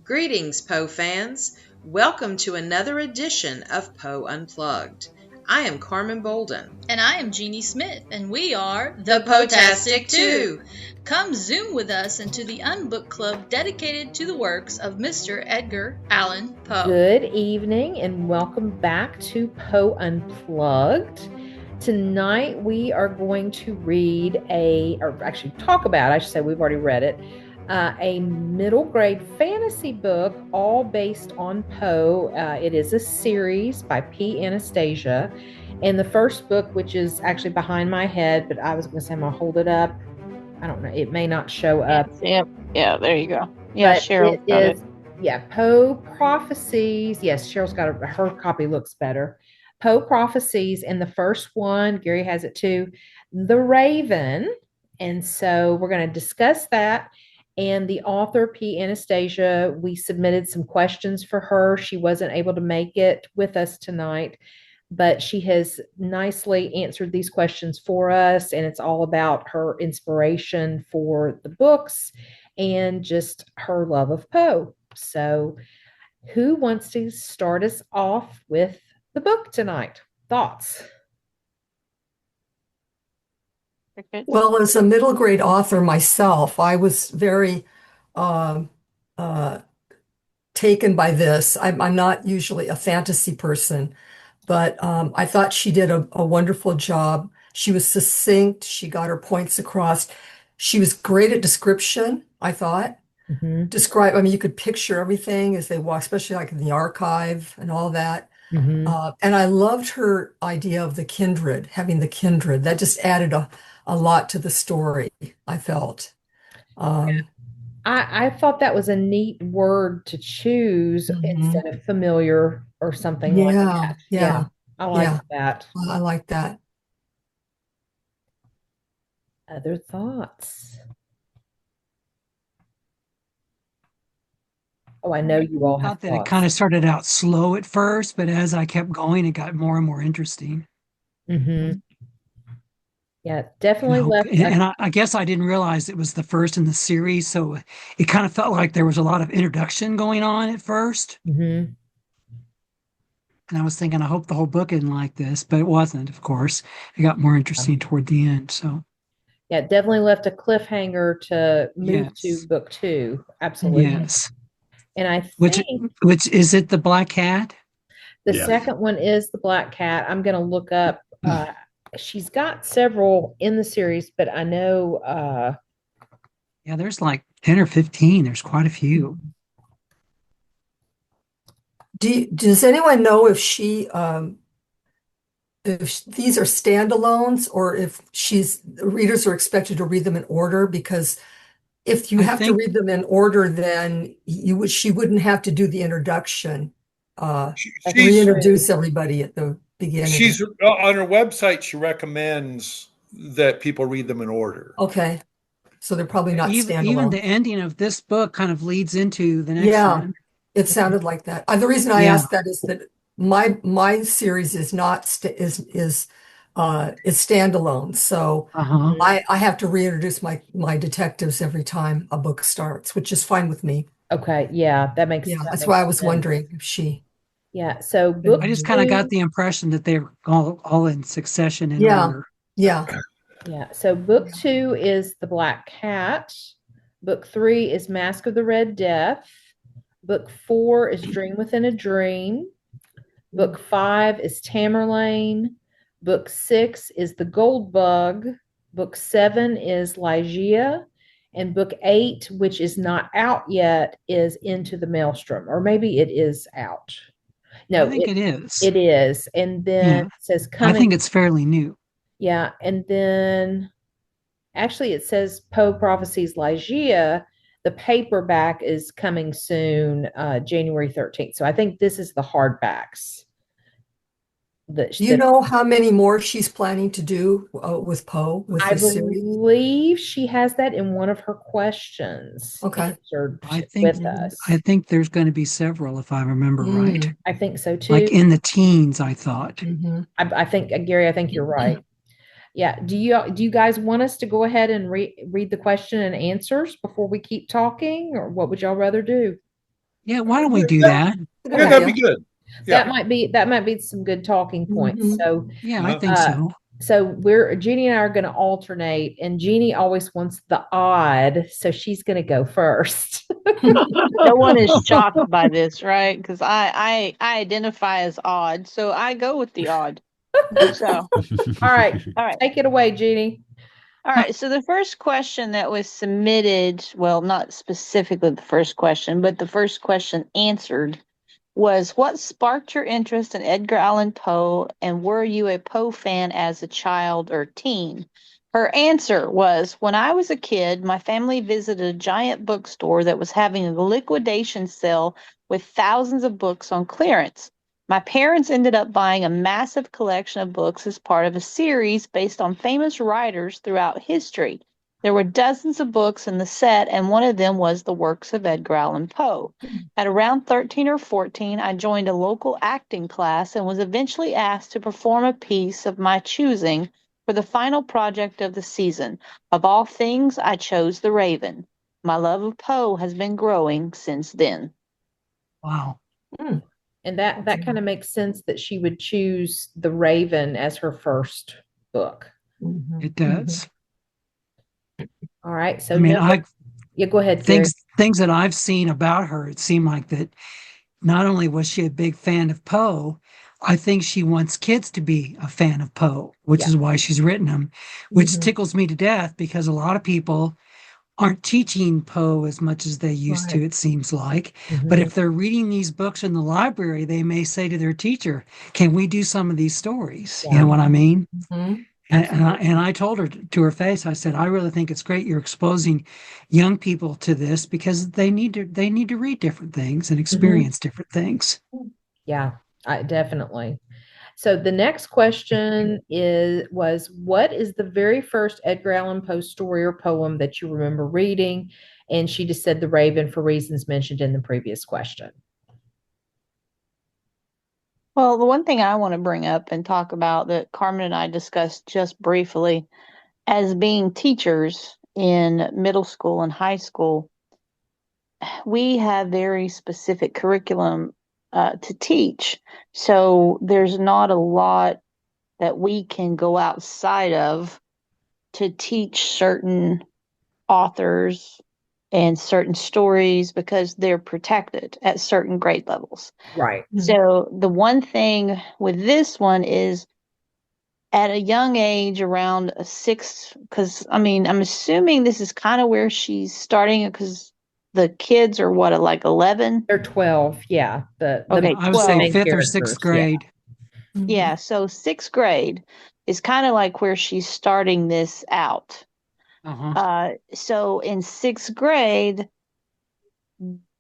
Greetings, Poe fans. Welcome to another edition of Poe Unplugged. I am Carmen Bolden. And I am Jeanie Smith, and we are The Poe-tastic Two. Come zoom with us into the Unbook Club dedicated to the works of Mr. Edgar Allan Poe. Good evening, and welcome back to Poe Unplugged. Tonight we are going to read talk about, I should say, we've already read it, a middle grade fantasy book, all based on Poe. It is a series by Anastasia. And the first book, which is actually behind my head, but I was going to say I'm going to hold it up. I don't know. It may not show up. Yeah, there you go. Yeah, Cheryl got it. Yeah, Poe Prophecies. Yes, Cheryl's got it. Her copy looks better. Poe Prophecies, and the first one, Gary has it too, The Raven. And so we're going to discuss that. And the author, Anastasia, we submitted some questions for her. She wasn't able to make it with us tonight, but she has nicely answered these questions for us. And it's all about her inspiration for the books and just her love of Poe. So who wants to start us off with the book tonight? Thoughts? Well, as a middle grade author myself, I was very uh, taken by this. I'm not usually a fantasy person, but I thought she did a wonderful job. She was succinct. She got her points across. She was great at description, I thought. Mm-hmm. You could picture everything as they walk, especially like in the archive and all that. Mm-hmm. And I loved her idea of the kindred, having the kindred. That just added a lot to the story, I felt. I thought that was a neat word to choose instead of familiar or something like that. Yeah. I like that. I like that. Other thoughts? Oh, I know you all I have thought that it thoughts. kind of started out slow at first, but as I kept going, it got more and more interesting. Mm-hmm. Yeah, definitely left. And I guess I didn't realize it was the first in the series, so it kind of felt like there was a lot of introduction going on at first. Mm-hmm. And I was thinking, I hope the whole book isn't like this, but it wasn't, of course. It got more interesting toward the end. So yeah, definitely left a cliffhanger to move to book 2. Absolutely. Yes. And I think which is it, the Black Cat? The second one is the Black Cat. I'm going to look up. She's got several in the series, but I know. Yeah, there's like 10 or 15. There's quite a few. Does anyone know if if these are standalones or if readers are expected to read them in order? Because if you have to read them in order, then she wouldn't have to do the introduction. Reintroduce everybody at the beginning. She's on her website. She recommends that people read them in order. Okay, so they're probably not standalone. Even the ending of this book kind of leads into the next one. It sounded like that. The reason I asked that is that my series is not is standalone, so I have to reintroduce my detectives every time a book starts, which is fine with me. Okay, yeah, that makes sense. That's why I was wondering if she. Yeah, so I just kind of got the impression that they're all in succession in order. Yeah. So book 2 is The Black Cat. Book 3 is Mask of the Red Death. Book 4 is Dream Within a Dream. Book 5 is Tamerlane. Book 6 is The Gold Bug. Book 7 is Ligeia. And book 8, which is not out yet, is Into the Maelstrom. Or maybe it is out. No, I think it is. It is. And then it says coming. I think it's fairly new. Yeah. And then actually it says Poe Prophecies Ligeia. The paperback is coming soon, January 13th. So I think this is the hardbacks. Do you know how many more she's planning to do with Poe? I believe she has that in one of her questions. Okay. I think there's going to be several, if I remember right. I think so too. Like in the teens, I thought. Mm-hmm. I think, Gary, I think you're right. Yeah. Do you guys want us to go ahead and read the question and answers before we keep talking, or what would y'all rather do? Yeah, why don't we do that? Good Yeah, that'd idea. be good. That Yeah. might be some good talking points. Mhm. So Yeah, I Uh-huh. think so. so Jeannie and I are going to alternate, and Jeannie always wants the odd, so she's going to go first. No one is shocked by this, right? Because I identify as odd, so I go with the odd. So, All right, all right. take it away, Jeannie. All right, so the first question that was submitted, well, not specifically the first question, but the first question answered was, what sparked your interest in Edgar Allan Poe, and were you a Poe fan as a child or teen? Her answer was, when I was a kid, my family visited a giant bookstore that was having a liquidation sale with thousands of books on clearance. My parents ended up buying a massive collection of books as part of a series based on famous writers throughout history. There were dozens of books in the set, and one of them was the works of Edgar Allan Poe. At around 13 or 14, I joined a local acting class and was eventually asked to perform a piece of my choosing for the final project of the season. Of all things, I chose The Raven. My love of Poe has been growing since then. Wow. And that kind of makes sense that she would choose The Raven as her first book. Mhm. It does. All right. So I mean, yeah, go ahead, Gary. things that I've seen about her, it seemed like that not only was she a big fan of Poe, I think she wants kids to be a fan of Poe, which Yeah. is why she's written them, which Mhm. tickles me to death because a lot of people aren't teaching Poe as much as they used to, Right. it seems like. Mhm. But if they're reading these books in the library, they may say to their teacher, can we do some of these stories? You Yeah. know what I mean? Mhm. And I told her to her face, I said, I really think it's great you're exposing young people to this because they need to read different things and experience different things. Yeah, definitely. So the next question was what is the very first Edgar Allan Poe story or poem that you remember reading? And she just said The Raven for reasons mentioned in the previous question. Well, the one thing I want to bring up and talk about that Carmen and I discussed just briefly, as being teachers in middle school and high school, we have very specific curriculum to teach. So there's not a lot that we can go outside of to teach certain authors and certain stories because they're protected at certain grade levels. Right. So the one thing with this one is at a young age, around a six, because I mean, I'm assuming this is kind of where she's starting because the kids are what, like 11? They're 12. Yeah. Okay, I would say 12. fifth or sixth grade. Yeah, so sixth grade is kind of like where she's starting this out. So in sixth grade,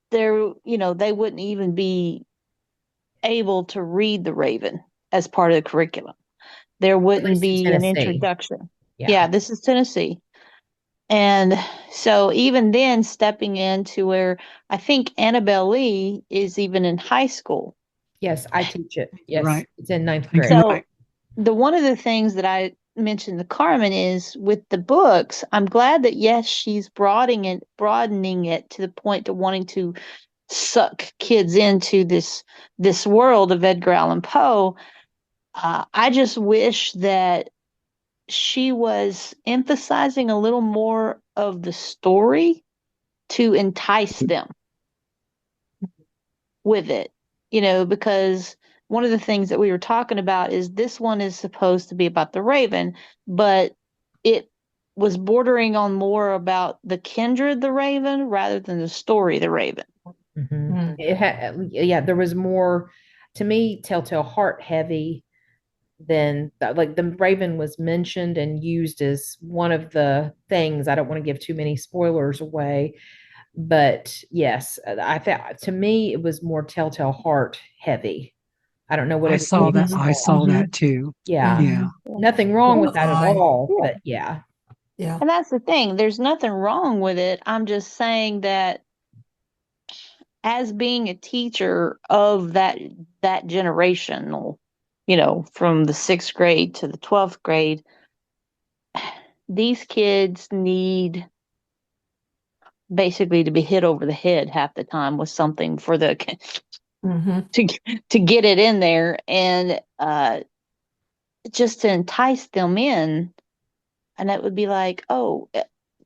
they wouldn't even be able to read The Raven as part of the curriculum. There wouldn't be an introduction. Yeah, this is Tennessee. And so even then, stepping into where I think Annabelle Lee is even in high school. Yes, I teach it. Yes, right. It's in ninth grade. So one of the things that I mentioned to Carmen is with the books, I'm glad that yes, she's broadening it to the point to wanting to suck kids into this world of Edgar Allan Poe. I just wish that she was emphasizing a little more of the story to entice them with it, because one of the things that we were talking about is this one is supposed to be about the Raven, but it was bordering on more about the kindred the Raven rather than the story the Raven. There was more, to me, Telltale Heart heavy than like the Raven was mentioned and used as one of the things. I don't want to give too many spoilers away, but yes, I thought to me it was more Telltale Heart heavy. I don't know what I saw that. I saw that too. Yeah. Nothing wrong with that at all. Yeah. But yeah. Yeah. And that's the thing. There's nothing wrong with it. I'm just saying that as being a teacher of that generational, from the 6th grade to the 12th grade, these kids need basically to be hit over the head half the time with something for the Mhm. to get it in there, and just to entice them in. And it would be like, oh,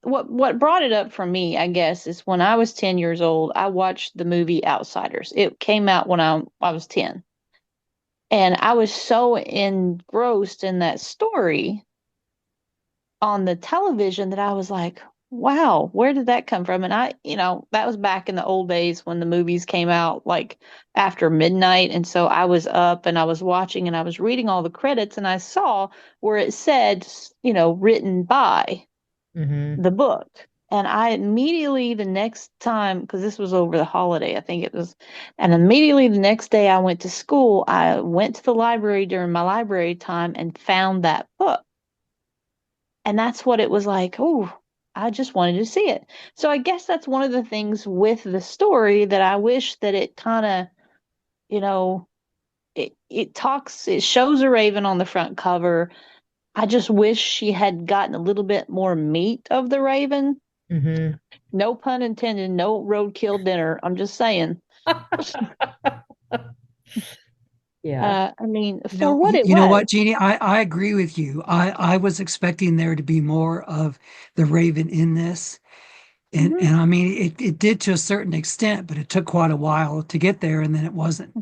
what brought it up for me, I guess, is when I was 10 years old, I watched the movie Outsiders. It came out when I was 10. And I was so engrossed in that story on the television that I was like, wow, where did that come from? And that was back in the old days when the movies came out like after midnight. And so I was up and I was watching and I was reading all the credits and I saw where it said, written by Mm-hmm. the book. And I immediately the next time, because this was over the holiday, I think it was, and immediately the next day I went to school, I went to the library during my library time and found that book. And that's what it was like. Oh, I just wanted to see it. So I guess that's one of the things with the story that I wish that it kind of, you know, it shows a raven on the front cover. I just wish she had gotten a little bit more meat of the raven. Mm-hmm. No pun intended, no roadkill dinner. I'm just saying. Yeah. I mean, You for know, what it you know was. what, Jeannie? I agree with you. I was expecting there to be more of the Raven in this. And Mhm. and I mean it did to a certain extent, but it took quite a while to get there, and then it wasn't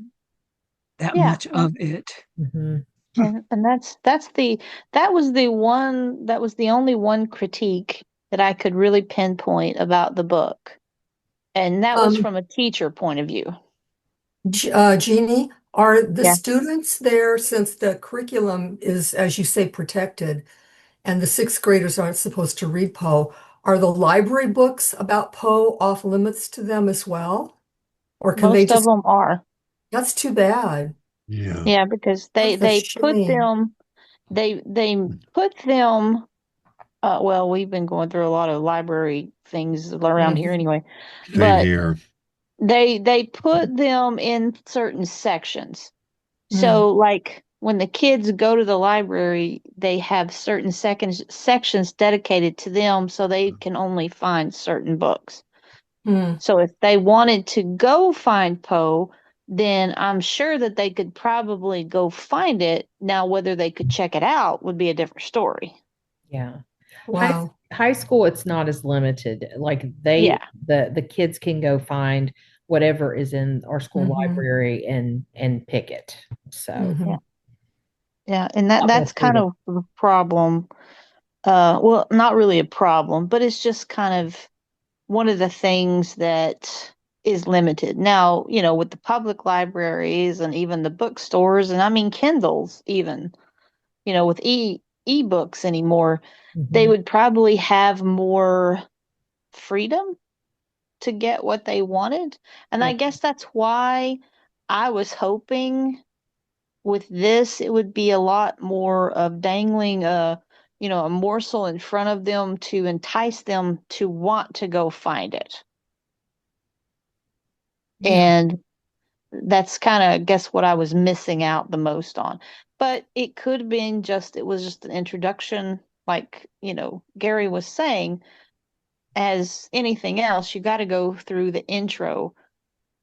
that Yeah, much of it. Mm-hmm. and that was the only one critique that I could really pinpoint about the book, and that was Um, from a teacher point of view. Jeannie, are the Yeah, students there, since the curriculum is, as you say, protected, and the sixth graders aren't supposed to read Poe, are the library books about Poe off limits to them as well? Or can they most of just, them are. that's too bad. Yeah. Yeah, because they That's a they put shame. them they put them. Well, we've been going through a lot of library things around here Mhm. anyway, Same but here. they put them in certain sections. Mm. So, like when the kids go to the library, they have certain sections dedicated to them so they can only find certain books. Mm. So, if they wanted to go find Poe, then I'm sure that they could probably go find it. Now, whether they could check it out would be a different story. Yeah. High Wow. high school, it's not as limited. Like Yeah. the kids can go find whatever is in our school Hmm. library and pick it. So Hmm. Yeah. Yeah. And not that's kind mistreated. of the problem. Well, not really a problem, but it's just kind of one of the things that is limited. Now, with the public libraries and even the bookstores, and I mean Kindles even, with ebooks anymore, they Mm-hmm. would probably have more freedom to get what they wanted. And I Yeah. guess that's why I was hoping with this it would be a lot more of dangling a morsel in front of them to entice them to want to go find it. Yeah. And that's kind of, I guess, what I was missing out the most on. But it could have been it was just an introduction, like, Gary was saying, as anything else, you got to go through the intro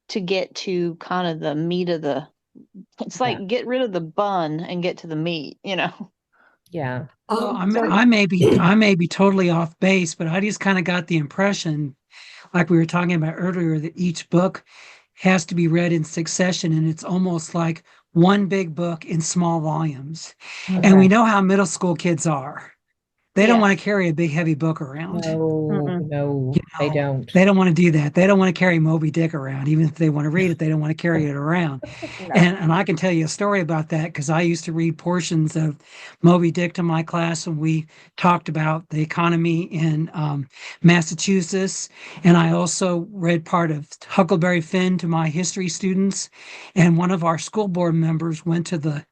to get to kind of the meat of it's Yeah. like get rid of the bun and get to the meat. Yeah. Well, So, I may be totally off base, but I just kind of got the impression, like we were talking about earlier, that each book has to be read in succession, and it's almost like one big book in small volumes. And Okay. we Mhm. know how middle school kids are. They don't want yes. to carry a big, heavy book around. No, Mm-mm. no, You they know, don't. they don't want to do that. They don't want to carry Moby Dick around. Even if they want to read it, they don't want to carry it around. No. And I can tell you a story about that because I used to read portions of Moby Dick to my class when we talked about the economy in Massachusetts. And I also read part of Huckleberry Finn to my history students. And one of our school board members went to the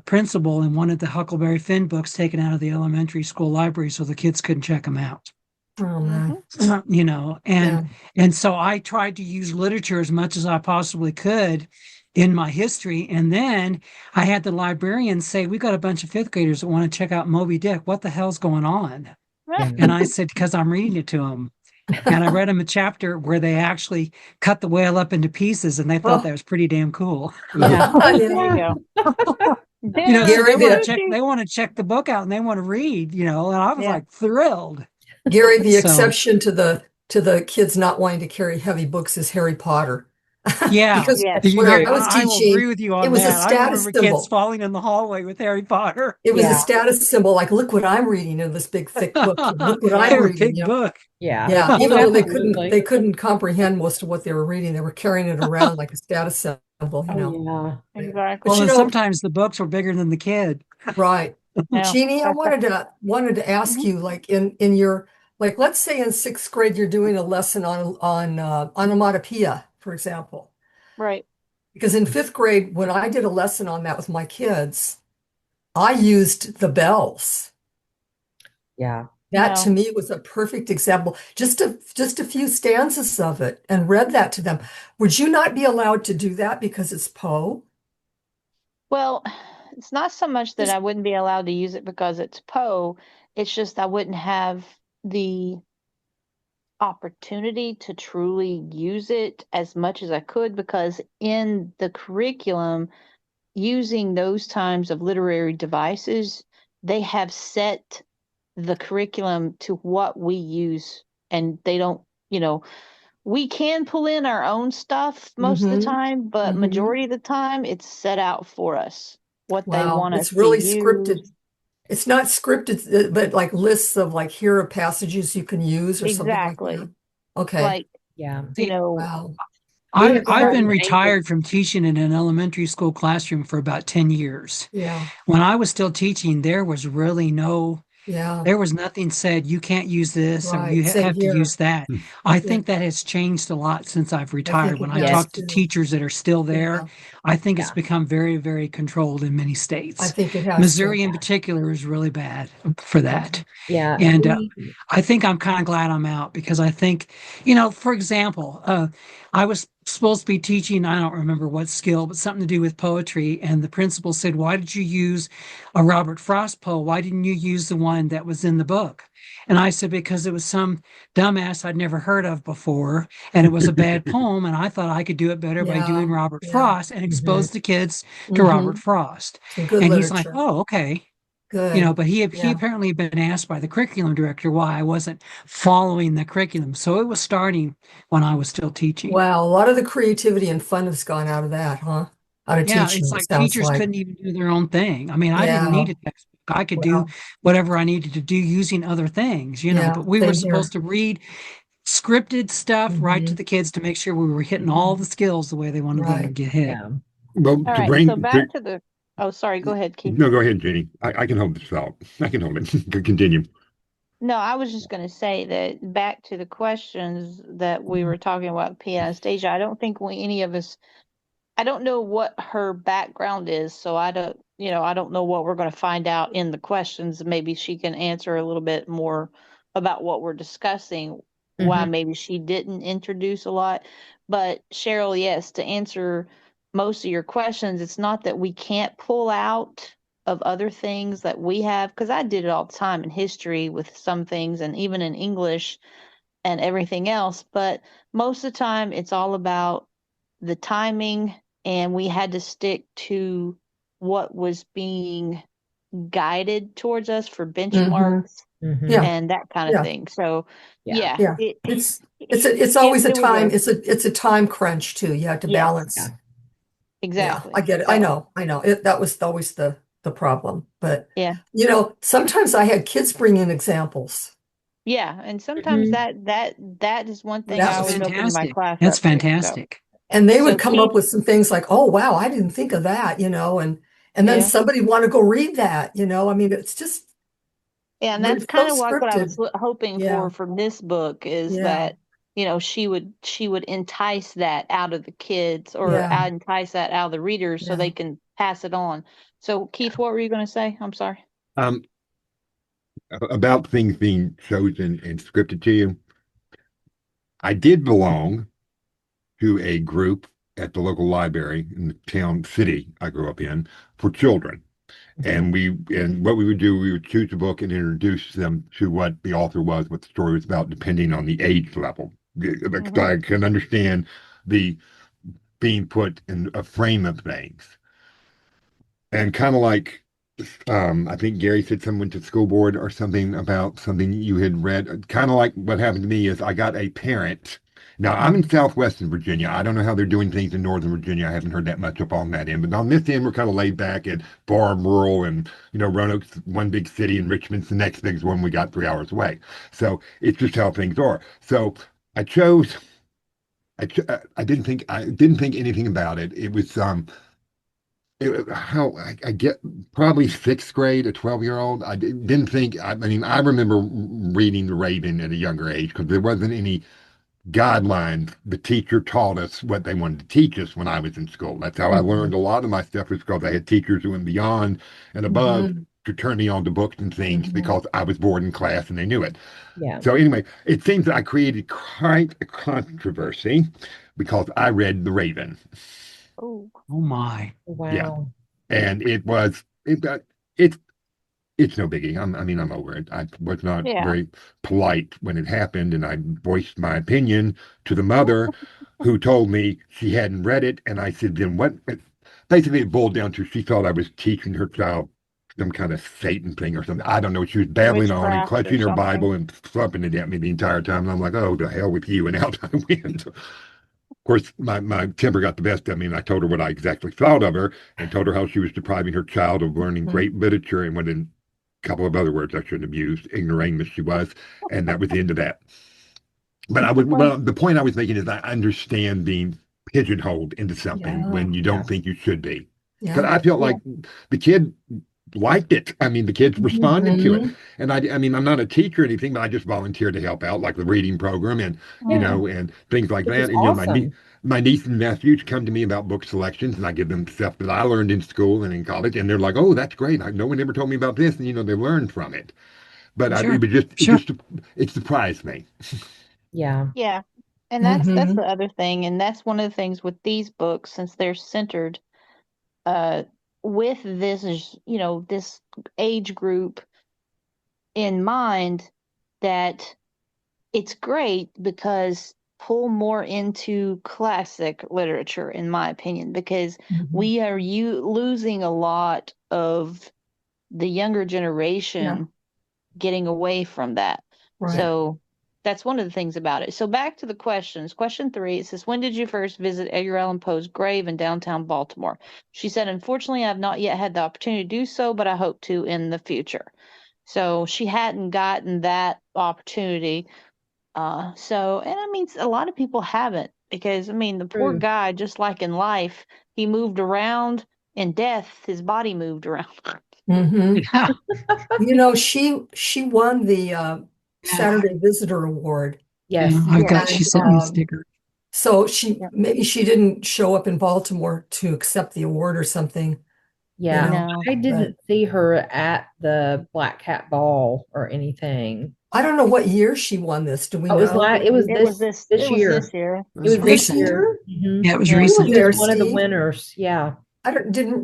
principal and wanted the Huckleberry Finn books taken out of the elementary school library so the kids couldn't check them out. Oh Hmm. my. You know, Yeah. and so I tried to use literature as much as I possibly could in my history. And then I had the librarian say, "We got a bunch of fifth graders that want to check out Moby Dick. What the hell's going on?" Yeah. And I said, "Because I'm reading it to them." And I read them a chapter where they actually cut the whale up into pieces, and they thought that Oh, was pretty damn cool. Yeah. There you go. So Gary, they want to check the book out and they want to read, and I was Yeah. like thrilled. Gary, the So exception to the kids not wanting to carry heavy books is Harry Potter. yeah, Because Yes. when I True. was I will agree teaching, with you it on was a that. I status remember kids symbol. falling in the hallway with Harry Potter. It was a Yeah. status symbol, like, look what I'm reading in this big thick book. Look what I'm They're a reading. big book. Yeah. Yeah, Oh, even though absolutely. they couldn't comprehend most of what they were reading, they were carrying it around like a status symbol, Oh, yeah. Exactly. But Well, and sometimes the books were bigger than the kid. right. Yeah. Jeannie, I That's right. wanted to ask Mhm. you, like in your, like, let's say in sixth grade you're doing a lesson on onomatopoeia, for example. Right. Because in fifth grade, when I did a lesson on that with my kids, I used the bells. Yeah. That to No. me was a perfect example. Just a few stanzas of it and read that to them. Would you not be allowed to do that because it's Poe? Well, it's not so much that I wouldn't be allowed to use it because it's Poe. It's just I wouldn't have the opportunity to truly use it as much as I could because in the curriculum, using those times of literary devices, they have set the curriculum to what we use, and they don't, you know, we can pull in our own stuff most of the Mm-hmm. time, but Mm-hmm. majority of the time it's set out for us what they Wow, want us it's to really use. scripted. It's not scripted, but like lists of like here are passages you can use or something like that. Exactly. Okay. Like, Yeah. you See, know, Wow. We have I've been certain language. retired from teaching in an elementary school classroom for about 10 years. Yeah. When I was still teaching, Yeah. there was nothing said, you can't use this or Right. you Same have to here. use that. I Yeah. think that has changed a lot since I've I think retired. When it I has talk Yes. to too. teachers that are still there, Yeah. I think it's Yeah. become very, very controlled in many I states. think it has too. Missouri, in particular, is really bad for that. Yeah. And We, I think I'm kind of glad I'm out because I think, for example, I was supposed to be teaching, I don't remember what skill, but something to do with poetry. And the principal said, "Why did you use a Robert Frost poem? Why didn't you use the one that was in the book?" And I said, "Because it was some dumbass I'd never heard of before, and it was a bad poem, and I thought I could do it better by doing Yeah. Robert Yeah. Frost and mhm. expose the kids to Mm-hmm. Robert Frost." Some good And he's like, literature. "Oh, okay." Good. But he Yeah. apparently had been asked by the curriculum director why I wasn't following the curriculum. So it was starting when I was still teaching. Wow. A lot of the creativity and fun has gone out of that, huh? Out of Yeah, teaching, it's it like sounds teachers like. couldn't even do their own thing. I mean, I didn't Yeah. need a textbook. I could do Well, whatever I needed to do using other things, yeah. but we were Same supposed here. to read scripted stuff right to Mm-hmm. the kids to make sure we were hitting all Mm-hmm. the skills the way they wanted them to Right. get hit. Yeah. Well, all to right, so bring back to to the, oh, sorry, go ahead, Keith. no, go ahead, Jenny. I can hold this out. I can hold it. Continue. No, I was just going to say that back to the questions that we were talking about, P. Anastasia, I don't think any of us, I don't know what her background is, so I don't know what we're going to find out in the questions. Maybe she can answer a little bit more about what we're discussing, why Mhm. maybe she didn't introduce a lot. But Cheryl, yes, to answer most of your questions, it's not that we can't pull out of other things that we have, because I did it all the time in history with some things and even in English and everything else. But most of the time, it's all about the timing, and we had to stick to what was being guided towards us for Mm-hmm. benchmarks Mhm. Yeah. and that kind of Yeah. thing. So, Yeah. yeah, Yeah. it It's always a it was time, a it's a time crunch too. You have to yes, Yeah. balance. Yeah, I exactly. get it. So, I know. That was always the problem. But yeah, sometimes I had kids bring in examples. yeah, and sometimes Mhm. that is one thing I That That's was always open my fantastic. class That's up to. So, fantastic. And they would so come up Keith, with some things like, "Oh, wow, I didn't think of that," and then yeah. somebody want to go read that. I mean, it's just Yeah, and when that's it's so kind of like what I was scripted. hoping for Yeah. from this book is Yeah. that, she would entice that out of the kids or Yeah. entice that out of the readers so Yeah. they can pass it on. So Keith, what were you going to say? I'm sorry. Um, about things being chosen and scripted to you. I did belong to a group at the local library in the city I grew up in for children. And what we would do, we would choose a book and introduce them to what the author was, what the story was about, depending on the age level. Because I can understand the being put in a frame of things. And kind of like, I think Gary said someone went to school board or something about something you had read. Kind of like what happened to me is I got a parent. Now, I'm in southwestern Virginia. I don't know how they're doing things in northern Virginia. I haven't heard that much up on that end. But on this end, we're kind of laid back at farm, rural, and, Roanoke's one big city and Richmond's the next biggest one we got 3 hours away. So it's just how things are. So I chose, I didn't think anything about it. It was, how I get probably sixth grade, a 12-year-old. Didn't think, I mean, I remember reading The Raven at a younger age because there wasn't any guidelines. The teacher taught us what they wanted to teach us when I was in school. That's how I learned a lot of my stuff, was because I had teachers who went beyond and above to turn me on to books and things because I was bored in class and they knew it. Yeah. So anyway, it seems that I created quite a controversy because I read The Raven. Oh, Oh my. Wow. Yeah. And it's no biggie. I'm over it. I was not very polite when it happened, and I voiced my opinion to the mother, who told me she hadn't read it, and I said, then what? Basically, it boiled down to she thought I was teaching her child some kind of Satan thing or something. I don't know. She was babbling on and witchcraft or clutching her something. Bible and thumping it at me the entire time. And I'm like, oh, the hell with you. And out I went. Of course, my temper got the best of me, and I told her what I exactly thought of her and told her how she was depriving her child of learning great literature, and what in a couple of other words I shouldn't have used, ignoramus she was, and that was the end of that. But the point I was making is I understand being pigeonholed into something when you don't think you should be. Because I felt like the kid liked it. I mean, the kids responded to it. And I mean, I'm not a teacher or anything, but I just volunteered to help out, like the reading program and, and things like Which that. is And, awesome. my niece and nephews come to me about book selections, and I give them stuff that I learned in school and in college. And they're like, oh, that's great. No one ever told me about this. And, they learned from it. But Sure. it surprised me. Yeah. Yeah. And that's the other thing, and that's one of the things with these books, since they're centered with this, this age group in mind, that it's great because pull more into classic literature, in my opinion, because we are losing a lot of the younger generation getting away from that. Right. So that's one of the things about it. So back to the questions. Question 3, it says, when did you first visit Edgar Allan Poe's grave in downtown Baltimore? She said, unfortunately, I've not yet had the opportunity to do so, but I hope to in the future. So she hadn't gotten that opportunity. And I mean, a lot of people haven't, because, I mean, the poor guy, just like in life, he moved around. In death, his body moved around. Yeah. She won the Saturday Visitor Award. Yes. She sent me a sticker. So maybe she didn't show up in Baltimore to accept the award or something. Yeah. No. I didn't see her at the Black Cat Ball or anything. I don't know what year she won this. Do we know? It was this year. This year. It was recent. this year. Yeah, it was You were recent. there, One of the Steve. winners. Yeah.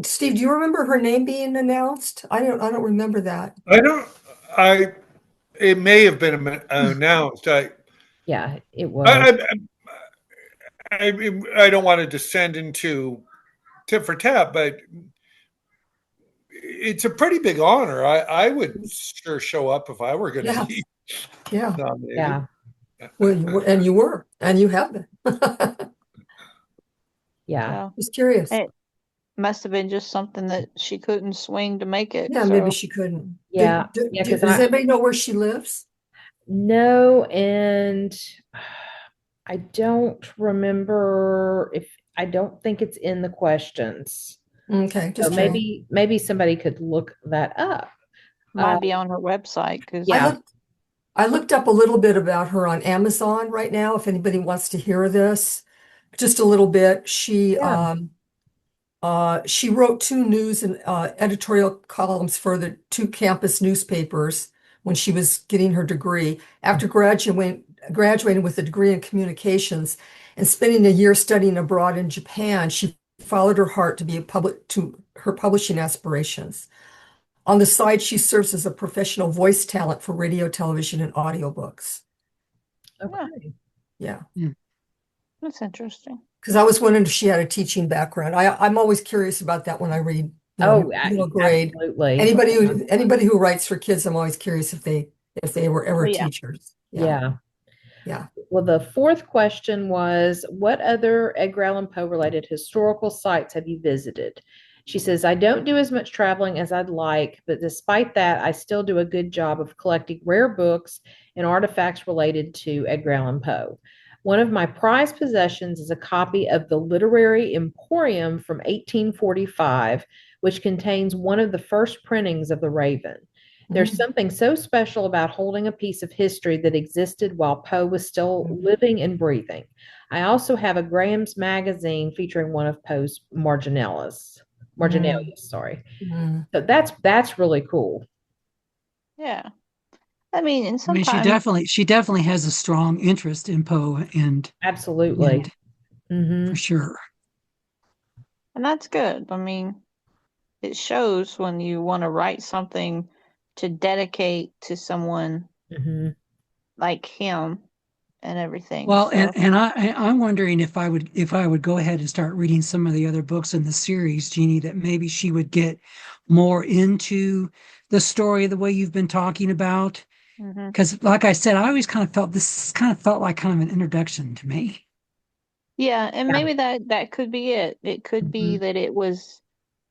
Steve, do you remember her name being announced? I don't remember that. It may have been announced. Yeah, it was. I don't want to descend into tit for tat, but it's a pretty big honor. I would sure show up if I were going to be nominated. Yeah. Well, and you were, and you have been. Yeah. Just curious. It must have been just something that she couldn't swing to make it. Yeah, maybe she couldn't. Yeah. Does anybody know where she lives? No, and I don't remember I don't think it's in the questions. Okay, So maybe somebody could look that up. Might be on her website. I looked up a little bit about her on Amazon right now, if anybody wants to hear this. Just a little bit. She wrote 2 news and editorial columns for the 2 campus newspapers when she was getting her degree. After graduating with a degree in communications and spending a year studying abroad in Japan, she followed her heart to her publishing aspirations. On the side, she serves as a professional voice talent for radio, television, and audiobooks. Okay. Yeah. That's interesting. Because I was wondering if she had a teaching background. I'm always curious about that when I read, middle grade. Absolutely. Anybody who writes for kids, I'm always curious if they were ever yeah. teachers. Yeah. Yeah. Well, the fourth question was, what other Edgar Allan Poe related historical sites have you visited? She says, I don't do as much traveling as I'd like, but despite that, I still do a good job of collecting rare books and artifacts related to Edgar Allan Poe. One of my prized possessions is a copy of the Literary Emporium from 1845, which contains one of the first printings of The Raven. There's something so special about holding a piece of history that existed while Poe was still living and breathing. I also have a Graham's magazine featuring one of Poe's marginalias, sorry. So that's really cool. Yeah. I mean, and I mean, sometimes she definitely has a strong interest in Poe, and Absolutely. for sure. and that's good. I mean, it shows when you want to write something to dedicate to someone like him and everything. Well, so. and I'm wondering if I would go ahead and start reading some of the other books in the series, Jeanie, that maybe she would get more into the story the way you've been talking about. Because, like I said, I always kind of felt like kind of an introduction to me. Yeah, and maybe that could be it. It could be that it was,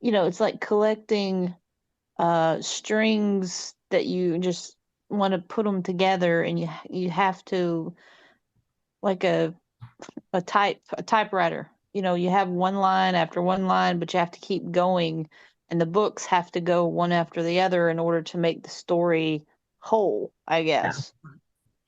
it's like collecting strings that you just want to put them together, and you have to, like a typewriter. You have one line after one line, but you have to keep going, and the books have to go one after the other in order to make the story whole, I guess.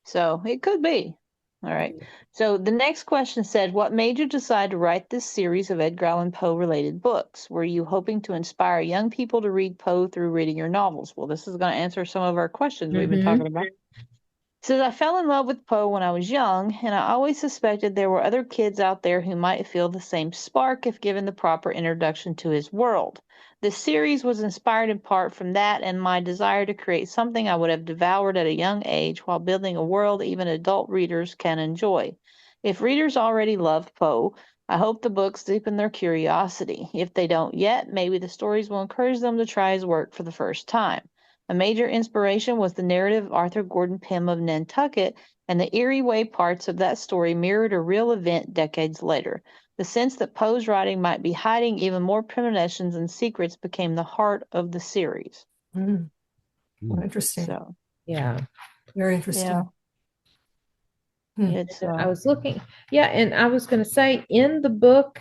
So it could be. All right. So the next question said, what made you decide to write this series of Edgar Allan Poe related books? Were you hoping to inspire young people to read Poe through reading your novels? Well, this is going to answer some of our questions we've been talking about. Says, I fell in love with Poe when I was young, and I always suspected there were other kids out there who might feel the same spark if given the proper introduction to his world. This series was inspired in part from that and my desire to create something I would have devoured at a young age while building a world even adult readers can enjoy. If readers already love Poe, I hope the books deepen their curiosity. If they don't yet, maybe the stories will encourage them to try his work for the first time. A major inspiration was the narrative of Arthur Gordon Pym of Nantucket, and the eerie way parts of that story mirrored a real event decades later. The sense that Poe's writing might be hiding even more premonitions and secrets became the heart of the series. Interesting. So, yeah. Very interesting. Yeah. It's, I was looking. Yeah, and I was going to say in the book,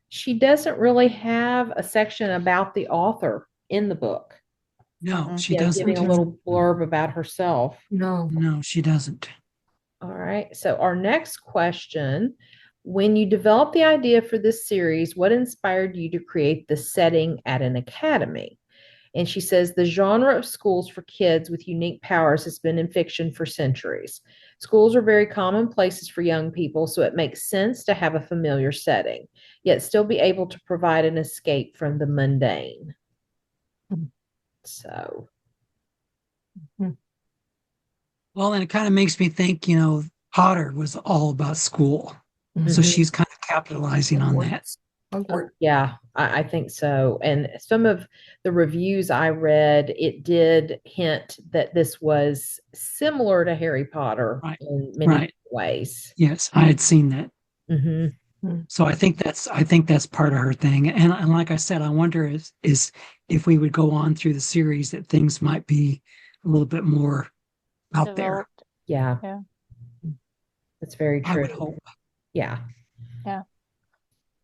she doesn't really have a section about the author in the book. No, she doesn't. Giving a little blurb about herself. No, she doesn't. All right. So our next question, when you developed the idea for this series, what inspired you to create the setting at an academy? And she says the genre of schools for kids with unique powers has been in fiction for centuries. Schools are very common places for young people, so it makes sense to have a familiar setting, yet still be able to provide an escape from the mundane. So. Well, and it kind of makes me think, Potter was all about school. So she's kind of capitalizing on that. Yeah, I think so. And some of the reviews I read, it did hint that this was similar to Harry Potter in many ways. Yes, I had seen that. So I think that's part of her thing. And like I said, I wonder is if we would go on through the series that things might be a little bit more out there. Yeah. That's very true. I would hope. Yeah. Yeah.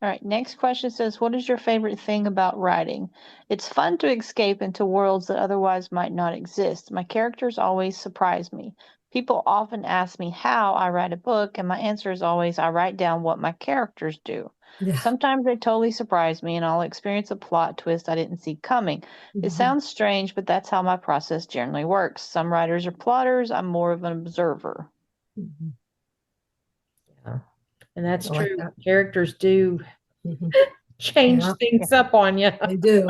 All right. Next question says, what is your favorite thing about writing? It's fun to escape into worlds that otherwise might not exist. My characters always surprise me. People often ask me how I write a book, and my answer is always I write down what my characters do. Yeah. Sometimes they totally surprise me, and I'll experience a plot twist I didn't see coming. It sounds strange, but that's how my process generally works. Some writers are plotters. I'm more of an observer. Yeah. And that's true. Like that. Characters do change things up on you. They do.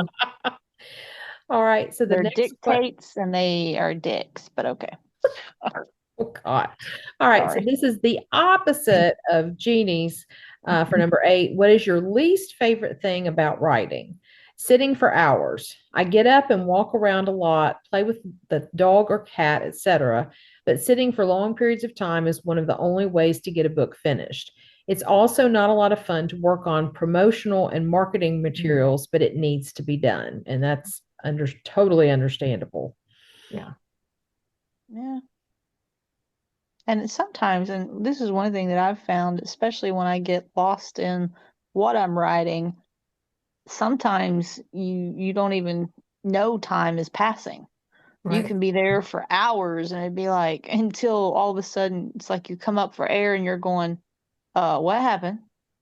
All right. So the They're next question. dictates and they are dicks, but okay. Oh God. All right. So Sorry. this is the opposite of Jeannie's for number 8. What is your least favorite thing about writing? Sitting for hours. I get up and walk around a lot, play with the dog or cat, etc. But sitting for long periods of time is one of the only ways to get a book finished. It's also not a lot of fun to work on promotional and marketing materials, but it needs to be done. And that's totally understandable. Yeah. Yeah. And sometimes, and this is one thing that I've found, especially when I get lost in what I'm writing, sometimes you don't even know time is passing. You Right. can be there for hours and it'd be like until all of a sudden it's like you come up for air and you're going, what happened?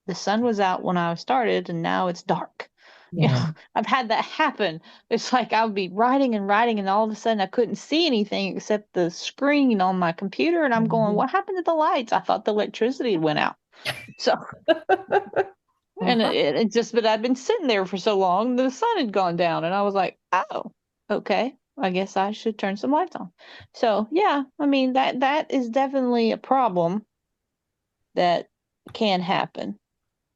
The sun was out when I started and now it's dark. You know, Yeah. I've had that happen. It's like I would be writing and writing and all of a sudden I couldn't see anything except the screen on my computer and I'm going, what happened to the lights? I thought the electricity went out. So and it just, but I'd been sitting there for so long, the sun had gone down, and I was like, oh, okay, I guess I should turn some lights on. So yeah, I mean that is definitely a problem that can happen.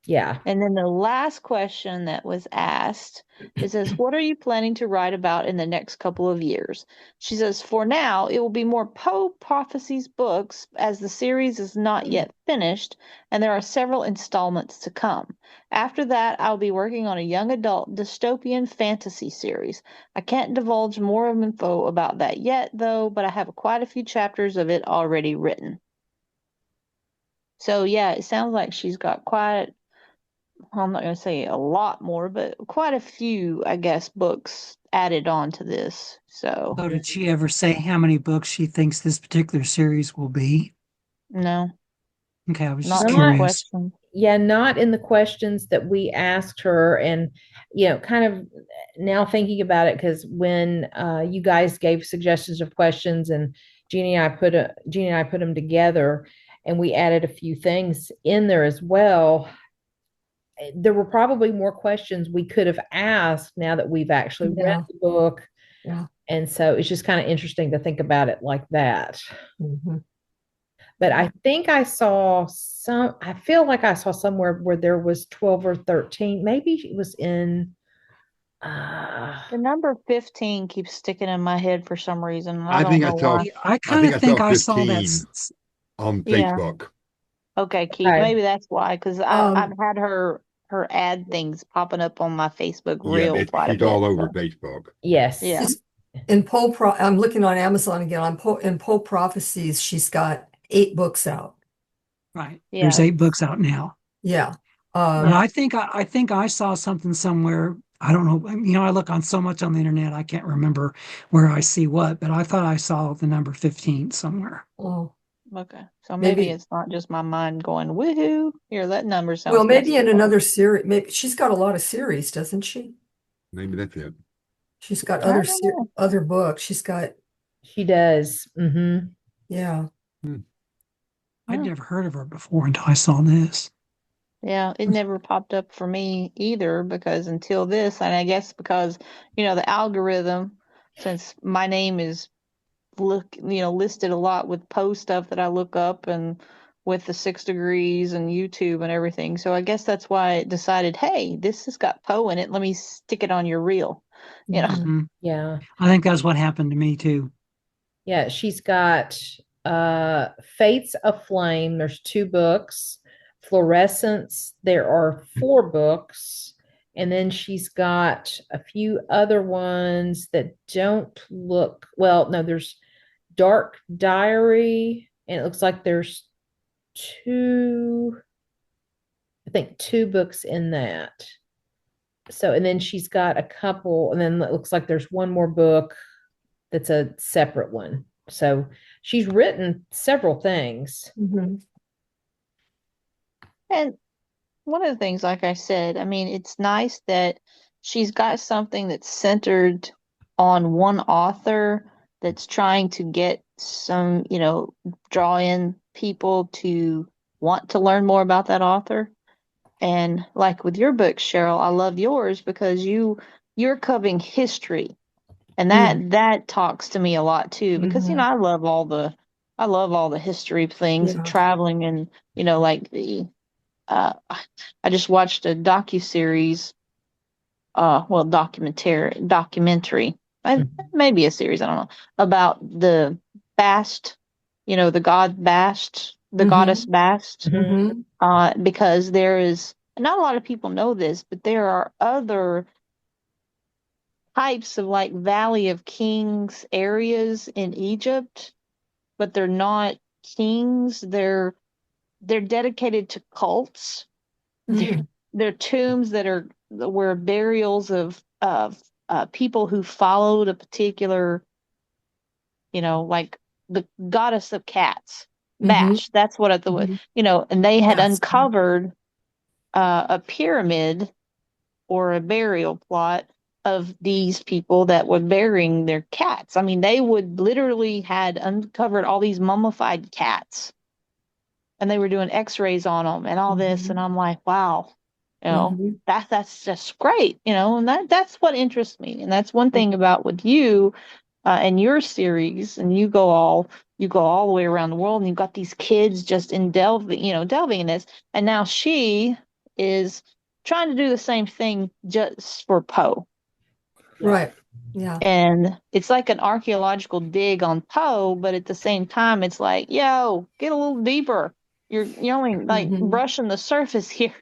Yeah. And then the last question that was asked, it says, what are you planning to write about in the next couple of years? She says, for now, it will be more Poe Prophecies books as the series is not yet finished and there are several installments to come. After that, I'll be working on a young adult dystopian fantasy series. I can't divulge more info about that yet, though, but I have quite a few chapters of it already written. So yeah, it sounds like she's got quite, I'm not going to say a lot more, but quite a few, I guess, books added on to this. So, So did she ever say how many books she thinks this particular series will be? no, Okay, I was not just in the Not, curious. question. yeah, not in the questions that we asked her. And, kind of now thinking about it, because when you guys gave suggestions of questions and Jeannie and I put them together and we added a few things in there as well. There were probably more questions we could have asked now that we've actually read Yeah. the book. Yeah. And so it's just kind of interesting to think about it like that. Mhm. But I think I feel like I saw somewhere where there was 12 or 13. Maybe it was in, The number 15 keeps sticking in my head for some reason. And I I don't think I know saw why. I I kind think of I saw think I saw that. 15 on Yeah. Facebook. Okay, Keith. okay. Maybe that's why, because Um, I've had her ad things popping up on my Facebook Yeah, reel quite a she's bit. all over So, Facebook. Yes. yeah. I'm looking on Amazon again. In Poe Prophecies, she's got 8 books out. Right. There's Yeah. 8 books out now. Yeah. And Yeah. I think I saw something somewhere. I don't know. I look on so much on the internet, I can't remember where I see what, but I thought I saw the number 15 somewhere. Oh, Okay. So maybe maybe. it's not just my mind going, woohoo. Here, that number Well, sounds maybe in festive. another series. Maybe she's got a lot of series, doesn't she? Maybe that's it. She's got I don't know. other books. She's got, She does. Mm-hmm. yeah. I'd Yeah. never heard of her before until I saw this. Yeah, it never popped up for me either because until this, and I guess because, the algorithm, since my name is listed a lot with Poe stuff that I look up and with the 6 degrees and YouTube and everything. So I guess that's why it decided, hey, this has got Poe in it. Let me stick it on your reel. Mhm. Yeah. I think that's what happened to me too. Yeah. She's got Fates Aflame. There's 2 books. Fluorescence. There are 4 books. And then she's got a few other ones that don't look well. No, there's Dark Diary, and it looks like there's 2, I think 2 books in that. So, and then she's got a couple, and then it looks like there's one more book that's a separate one. So she's written several things. Mhm. And one of the things, like I said, I mean, it's nice that she's got something that's centered on one author that's trying to get some, draw in people to want to learn more about that author. And like with your book, Cheryl, I love yours because you're covering history And that talks to me a lot too, because Mhm. I love all the history things, Yeah. traveling, and like the I just watched a docuseries, documentary, maybe a series, I don't know, about the Bast, the god Bast, the goddess Bast, Mhm. because there is, not a lot of people know this, but there are other types of like Valley of Kings areas in Egypt, but they're not kings. They're dedicated to cults. Mhm. They're tombs that are where burials of people who followed a particular, like the goddess of cats, Mhm. Bash. That's what Mhm. and they had Yes. uncovered a pyramid or a burial plot of these people that were burying their cats. I mean, they would literally had uncovered all these mummified cats, and they were doing x-rays on them and all this, and Mhm. I'm like, wow, Mhm. that's just great, and that's what interests me. And that's one thing about with you and your series, and you go all the way around the world, and you've got these kids just in delving in this, and now she is trying to do the same thing just for Poe. Right. Yeah. And it's like an archaeological dig on Poe, but at the same time, it's like, yo, get a little deeper. You're only like Mhm. brushing the surface here.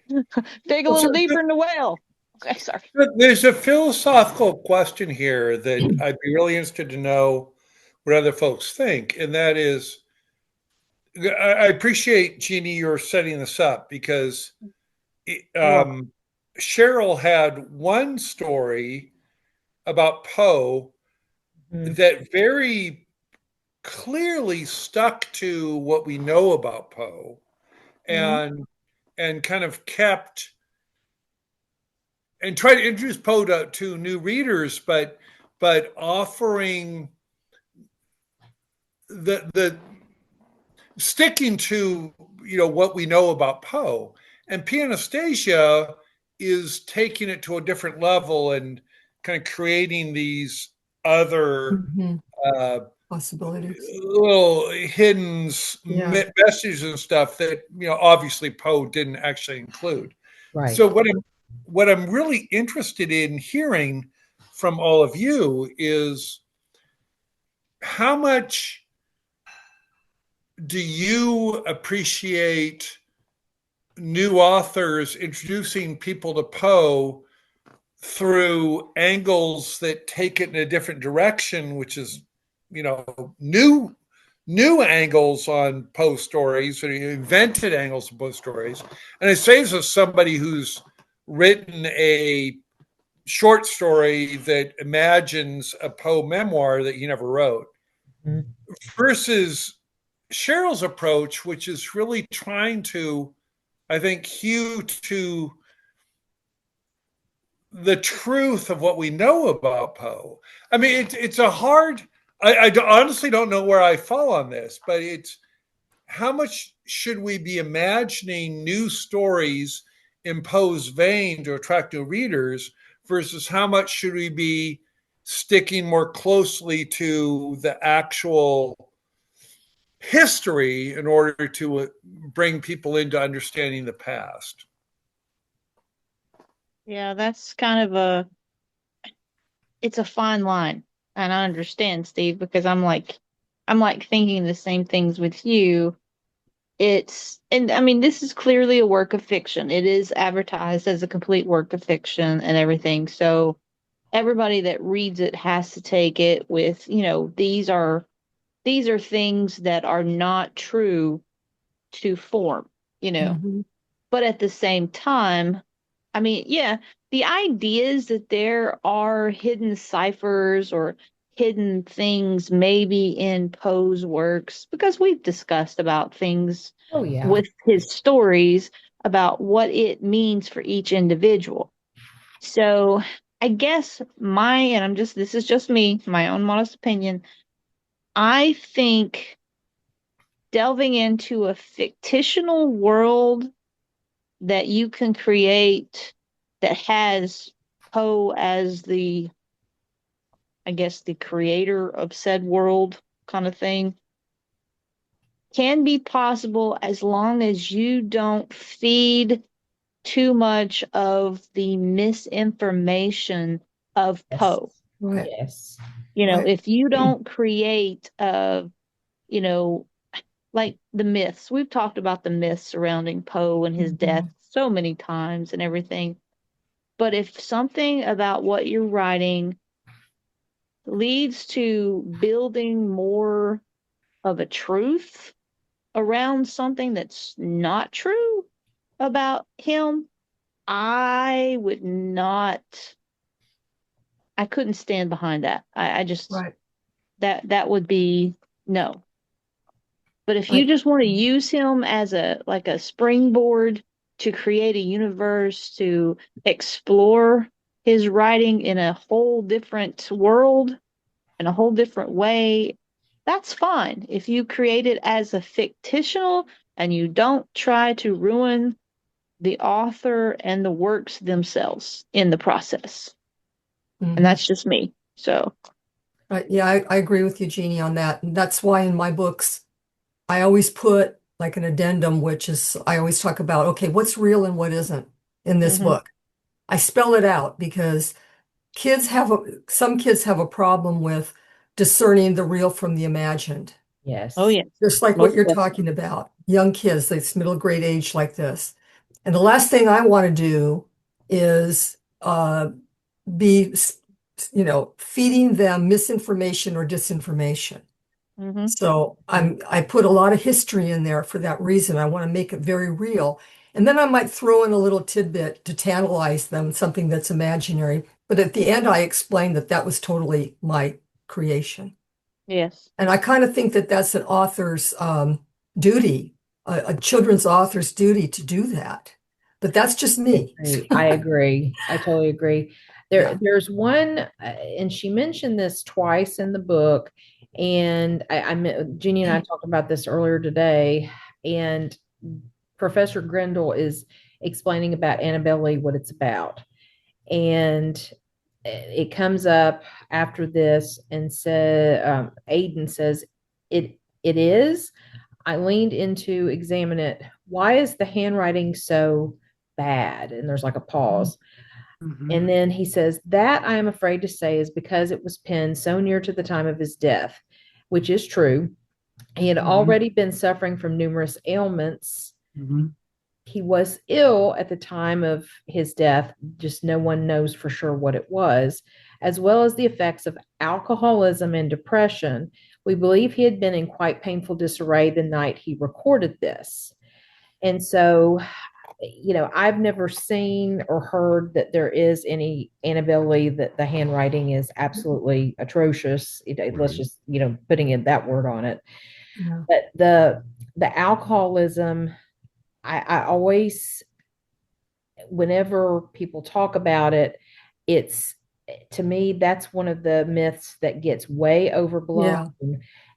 Dig a Well, little so deeper in the well. Okay, sorry. there's a philosophical question here that I'd be really interested to know what other folks think, and that is, I appreciate, Jeannie, you're setting this up because Cheryl had one story about Poe that very clearly stuck to what we know about Poe, and kind of kept and try to introduce Poe to new readers, but offering the sticking to what we know about Poe. And Anastasia is taking it to a different level and kind of creating these other Mhm. uh, Possibilities. little hidden Yeah. messages and stuff that obviously Poe didn't actually include. Right. So what I'm really interested in hearing from all of you is, how much do you appreciate new authors introducing people to Poe through angles that take it in a different direction, which is, new angles on Poe stories, or invented angles on Poe stories. And I say this as somebody who's written a short story that imagines a Poe memoir that he never wrote, Mhm. versus Cheryl's approach, which is really trying to, I think, hew to the truth of what we know about Poe. I mean, it's a hard. I honestly don't know where I fall on this, but it's, how much should we be imagining new stories in Poe's vein to attract new readers, versus how much should we be sticking more closely to the actual history in order to bring people into understanding the past? Yeah, that's kind of it's a fine line. And I understand, Steve, because I'm like thinking the same things with you. And I mean, this is clearly a work of fiction. It is advertised as a complete work of fiction and everything. So everybody that reads it has to take it with, these are things that are not true to form, you know. Mhm. But at the same time, I mean, yeah, the ideas that there are hidden ciphers or hidden things maybe in Poe's works, because we've discussed about things Oh yeah. with his stories about what it means for each individual. So I guess this is just me, my own modest opinion. I think delving into a fictional world that you can create that has Poe as the I guess, the creator of said world kind of thing, can be possible as long as you don't feed too much of the misinformation of Yes. Poe. Right. Yes. Right. If you don't create, like the myths, we've talked about the myths surrounding Poe and his death so many times and everything. But if something about what you're writing leads to building more of a truth around something that's not true about him, I would not, I couldn't stand behind that. I just, Right. that would be no. But if you I, just want to use him as a springboard to create a universe, to explore his writing in a whole different world, in a whole different way, that's fine. If you create it as a fictional and you don't try to ruin the author and the works themselves in the process. And that's just me. So, yeah, I agree with you, Jeanie, on that. And that's why in my books, I always put like an addendum, which is I always talk about, okay, what's real and what isn't in this book. I spell it out because some kids have a problem with discerning the real from the imagined. Yes. oh yeah, Just like what most you're definitely. talking about, young kids, this middle grade age like this. And the last thing I want to do is be, feeding them misinformation or disinformation. So I put a lot of history in there for that reason. I want to make it very real. And then I might throw in a little tidbit to tantalize them, something that's imaginary. But at the end, I explained that that was totally my creation. Yes. And I kind of think that that's an author's duty, a children's author's duty to do that. But that's just me. I agree. I totally agree. Yeah. There's one, and she mentioned this twice in the book, and Jeannie and I talked about this earlier today, and Professor Grindle is explaining about Annabelle Lee, what it's about, and it comes up after this, and Aiden says, it is. I leaned in to examine it. Why is the handwriting so bad? And there's like a pause. And then he says, that I am afraid to say is because it was penned so near to the time of his death, which is true. He had already been suffering from numerous ailments. He was ill at the time of his death, just no one knows for sure what it was, as well as the effects of alcoholism and depression. We believe he had been in quite painful disarray the night he recorded this. And so, I've never seen or heard that there is any Annabelle Lee, that the handwriting is absolutely atrocious. Let's just, putting in that word on it. Yeah. But the alcoholism, I always, whenever people talk about it, it's, to me, that's one of the myths that gets way overblown.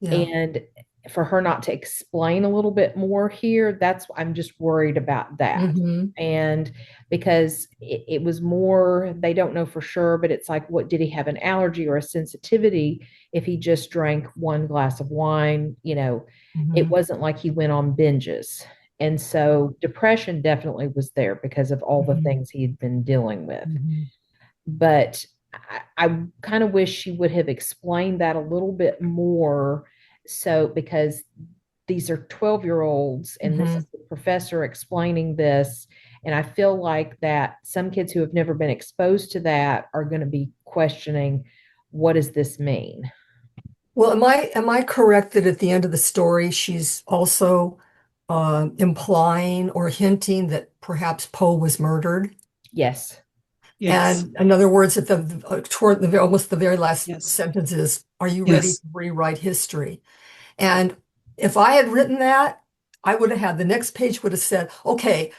Yeah. And for her not to explain a little bit more here, I'm just worried about that. And because it was more, they don't know for sure, but it's like, what did he have, an allergy or a sensitivity if he just drank one glass of wine? It wasn't like he went on binges. And so depression definitely was there because of all the things he had been dealing with. But I kind of wish she would have explained that a little bit more. So, because these are 12-year-olds and this is the professor explaining this. And I feel like that some kids who have never been exposed to that are going to be questioning, what does this mean? Well, am I correct that at the end of the story, she's also implying or hinting that perhaps Poe was murdered? Yes. Yes. And in other words, at toward almost the very last Yes. sentence is, "Are you Yes. ready to rewrite history?" And if I had written that, I would have had the next page would have said, "Okay,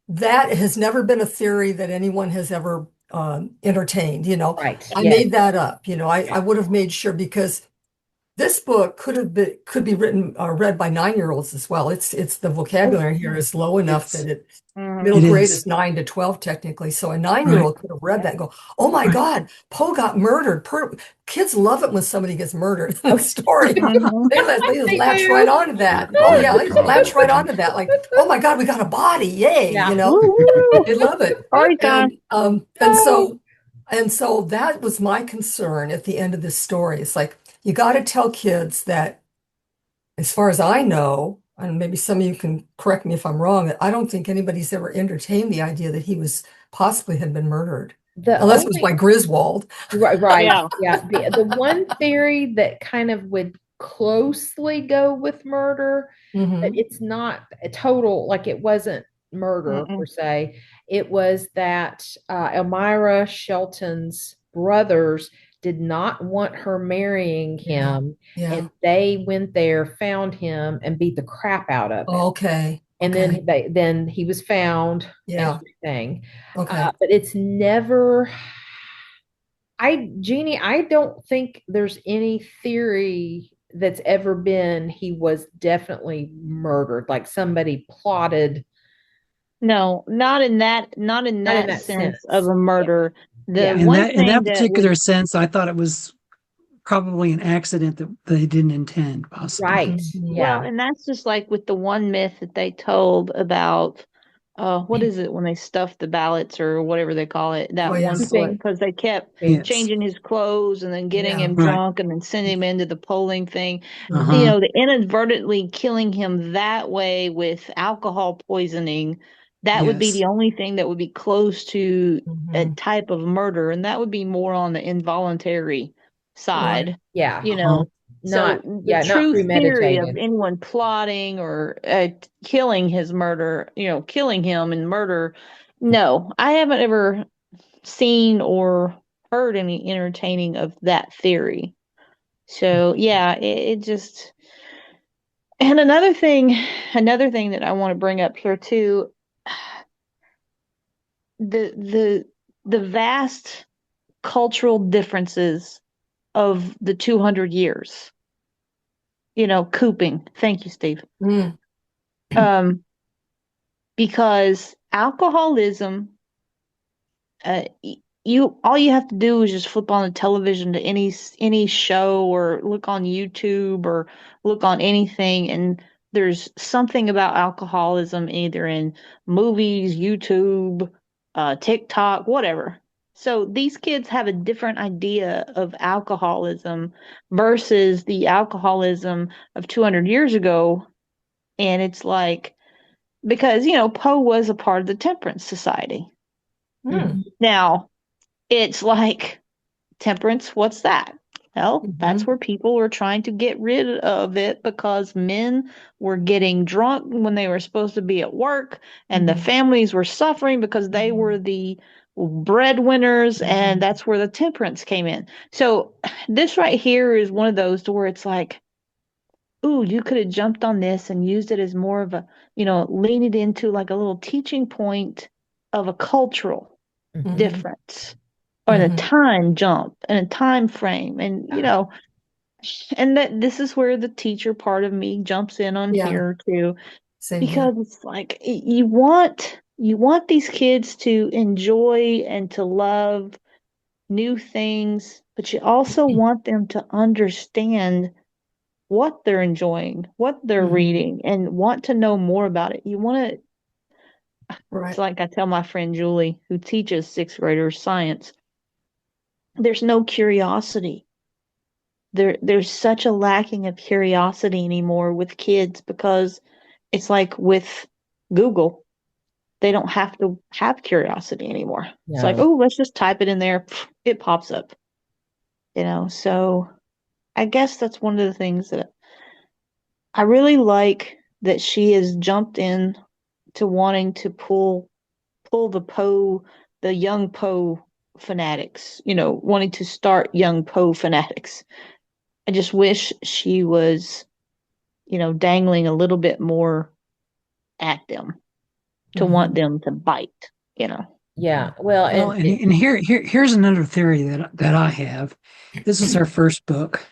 that has never been a theory that anyone has ever entertained." Right. I Yes. made that up. I would have made sure, because this book could be written or read by 9-year-olds as well. It's the vocabulary here is low enough Yes. that Middle It grade is. is 9 to 12 technically. So a 9-year-old could have read that and go, "Oh my Right. God, Poe got murdered." Kids love it when somebody gets murdered in a story. Mhm. They just They latch do. right onto that. Oh Oh, yeah, they just latch right God. onto that. Like, "Oh my God, we got a body. Yay." Yeah. Woo-hoo. They love it. Party time. And so that was my concern at the end of this story. It's like you got to tell kids that, as far as I know, and maybe some of you can correct me if I'm wrong, that I don't think anybody's ever entertained the idea that he was possibly had been murdered, The unless it was only by Griswold. right. Yeah. Yeah. The one theory that kind of would closely go with murder, but Hmm. it's not a total, like it wasn't murder per Mm-mm. se. It was that Elmira Shelton's brothers did not want her marrying Yeah. him, Yeah. and they went there, found him, and beat the crap out of him. Okay. And Okay. then he was found and Yeah. everything. Okay. But it's never. Jeannie, I don't think there's any theory that's ever been he was definitely murdered, like somebody plotted. No, not in that Not in that sense of sense. a murder. The Yeah. one In thing that that particular was sense, I thought it was probably an accident that they didn't intend, possibly. Right. Mhm. well, Yeah. and that's just like with the one myth that they told about what is it when they stuff the ballots or whatever they call it, Oh that one yes. story, Keeping. because they kept Yes. changing his clothes and then getting Yeah. him Right. drunk and then sending him into the polling thing. Mhm. You Uh-huh. know, the inadvertently killing him that way with alcohol poisoning, that would be Yes. the only thing that would be close to a Mhm. type of murder, and that would be more on the involuntary Right. side, Yeah. you Uh-huh. know. So the Not true theory of premeditated. anyone plotting or killing his murder, killing him and murder, no, I haven't ever seen or heard any entertaining of that theory. So yeah, it just. And another thing that I want to bring up here too, the the the vast cultural differences of the 200 years. Cooping. Thank you, Steve. Mm. Um, because alcoholism, you all you have to do is just flip on the television to any show or look on YouTube or look on anything, and there's something about alcoholism either in movies, YouTube, TikTok, whatever. So these kids have a different idea of alcoholism versus the alcoholism of 200 years ago, and it's like because Poe was a part of the Temperance Society. Mm. Now, it's like temperance, what's that? Well, that's Mhm. where people were trying to get rid of it because men were getting drunk when they were supposed to be at work, and the Mhm. families were suffering because they were the breadwinners, and Mhm. that's where the temperance came in. So, this right here is one of those to where it's like, ooh, you could have jumped on this and used it as more of a, lean it into like a little teaching point of a cultural Mhm. difference or the Mhm. time jump and a time frame, and and that this is where the teacher part of me jumps in on Yeah. here too, Same here. because it's like you want these kids to enjoy and to love new things, but you also want them to understand what they're enjoying, what they're Mhm. reading, and want to know more about it. You want to. It's Right. like I tell my friend Julie, who teaches sixth graders science, there's no curiosity. There's such a lacking of curiosity anymore with kids because it's like with Google, they don't have to have curiosity anymore. It's like, No. oh, let's just type it in there, it pops up. So I guess that's one of the things that I really like, that she has jumped in to wanting to pull the young Poe fanatics, wanting to start young Poe fanatics. I just wish she was, dangling a little bit more at them to want Mhm. them to bite. Yeah. Well, Well, and here's another theory that I have. This is her first book.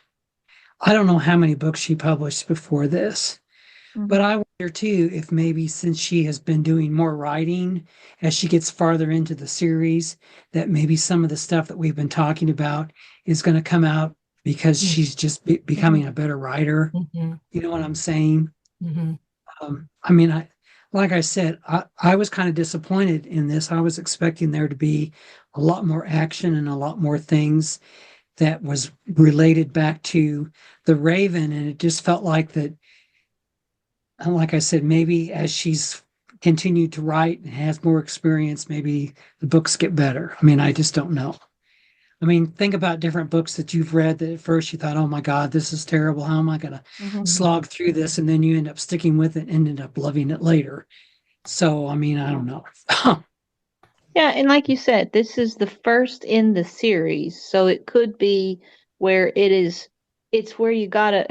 I don't know how many books she published before this, But I wonder too if maybe since she has been doing more writing as she gets farther into the series, that maybe some of the stuff that we've been talking about is going to come out because she's just becoming a better writer. Mhm. You know what I'm saying? Mhm. I mean, like I said, I was kind of disappointed in this. I was expecting there to be a lot more action and a lot more things that was related back to the Raven, and it just felt like that. And like I said, maybe as she's continued to write and has more experience, maybe the books get better. I mean, I just don't know. I mean, think about different books that you've read that at first you thought, oh my God, this is terrible. How am I going to slog through this? And then you end up sticking with it and ended up loving it later. So, I mean, I don't know. Yeah, and like you said, this is the first in the series, so it could be where it's where you gotta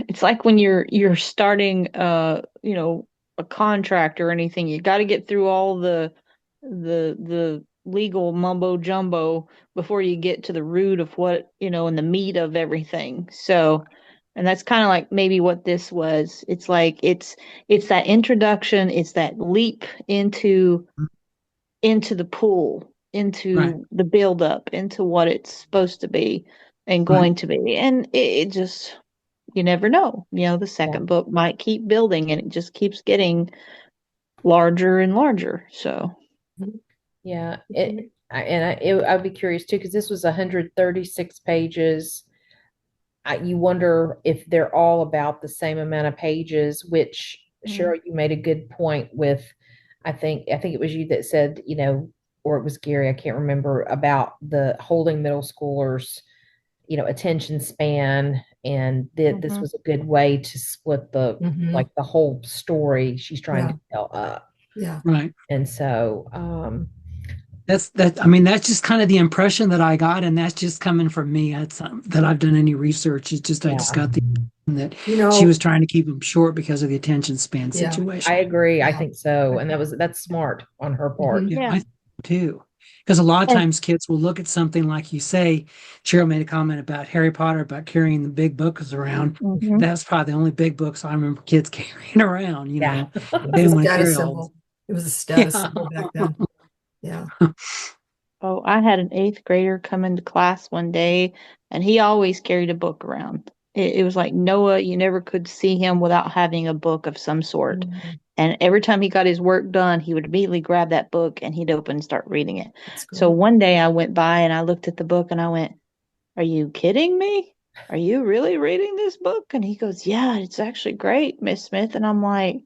it's like when you're starting a contract or anything, you gotta get through all the legal mumbo jumbo before you get to the root of what, and the meat of everything. So, and that's kind of like maybe what this was. It's like it's that introduction, it's that leap into the pool, Right, into the build up, into what it's supposed to be and right. going to be. And it just, you never know. The Yeah. second book might keep building and it just keeps getting larger and larger. So, Yeah. I'd be curious too, because this was 136 pages. You wonder if they're all about the same amount of pages, which Cheryl, you made a good point with. I think it was you that said, or it was Gary, I can't remember, about the holding middle schoolers, attention span, and that this was a good way to split the Mhm. like the whole story she's trying Yeah. to tell up. Yeah. Right. And so, I mean, that's just kind of the impression that I got, and that's just coming from me. That's that I've done any research. It's just I just yeah, got the impression that You she was know, trying to keep them short because of the attention span yeah. situation. I agree. I Yeah. think so. And that's smart on her part. Mhm. Yeah, yeah. I think so too. Because a lot of And times kids will look at something like you say, Cheryl made a comment about Harry Potter about carrying the big books around. mhm. That's probably the only big books I remember kids carrying around, Yeah. It They was a didn't want to status carry all symbol. It was a yeah. status symbol back then. Yeah. Oh, I had an eighth grader come into class one day, and he always carried a book around. It was like Noah, you never could see him without having a book of some sort. Mhm. And every time he got his work done, he would immediately grab that book and he'd open and start reading it. That's So great. one day I went by and I looked at the book and I went, "Are you kidding me? Are you really reading this book?" And he goes, "Yeah, it's actually great, Miss Smith." And I'm like,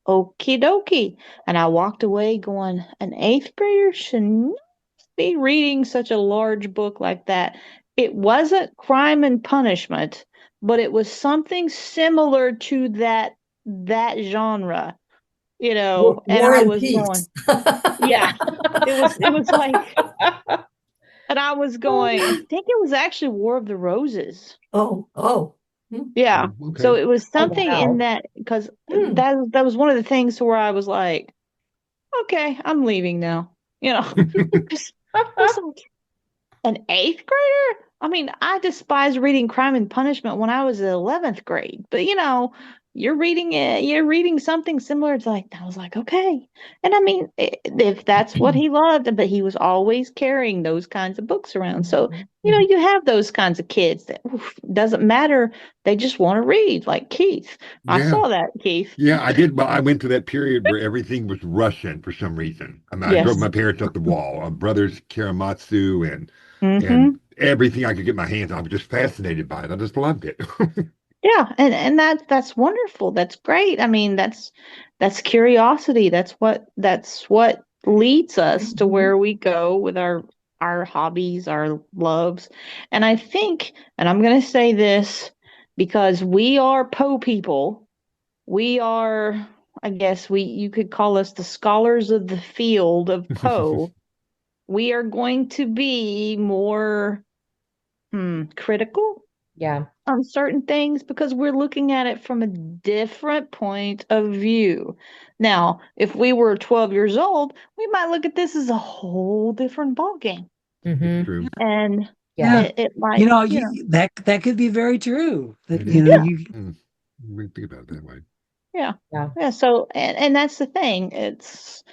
"Okie dokie." And I walked away going, an eighth grader should not be reading such a large book like that. It wasn't Crime and Punishment, but it was something similar to that genre, and War I and was Peace. going, yeah, it was like, and I was going, I think it was actually War of the Roses. Oh, oh. Hmm. Yeah. So Okay. it was Oh, something in wow. that, because Hmm. that was one of the things where I was like, okay, I'm leaving now. Just I was like, an eighth grader? I mean, I despised reading Crime and Punishment when I was in 11th grade, but you're reading something similar. It's like, I was like, okay. And I mean, if that's what he loved, but he was always carrying those kinds of books around. So, Mhm. you have those kinds of kids that doesn't matter. They just want to read, like Keith. I Yeah. saw that, Keith. Yeah, I did. Well, I went through that period where everything was Russian for some reason. I mean, I drove Yes. my parents up the wall. Brothers Karamazov and Mm-hmm. everything I could get my hands on. I was just fascinated by it. I just loved it. Yeah, and that's wonderful. That's great. I mean, that's curiosity. That's what leads us to Mhm. where we go with our hobbies, our loves. And I think, and I'm going to say this because we are Poe people. We are, I guess you could call us the scholars of the field of Poe. We are going to be more critical Yeah. on certain things because we're looking at it from a different point of view. Now, if we were 12 years old, we might look at this as a whole different ballgame. It's Mm-hmm. true. And Yeah. Yeah. it might, That could be very true. That It is. yeah, you Mm. We think about it that way. Yeah. Yeah. Yeah. So, and that's the thing. It's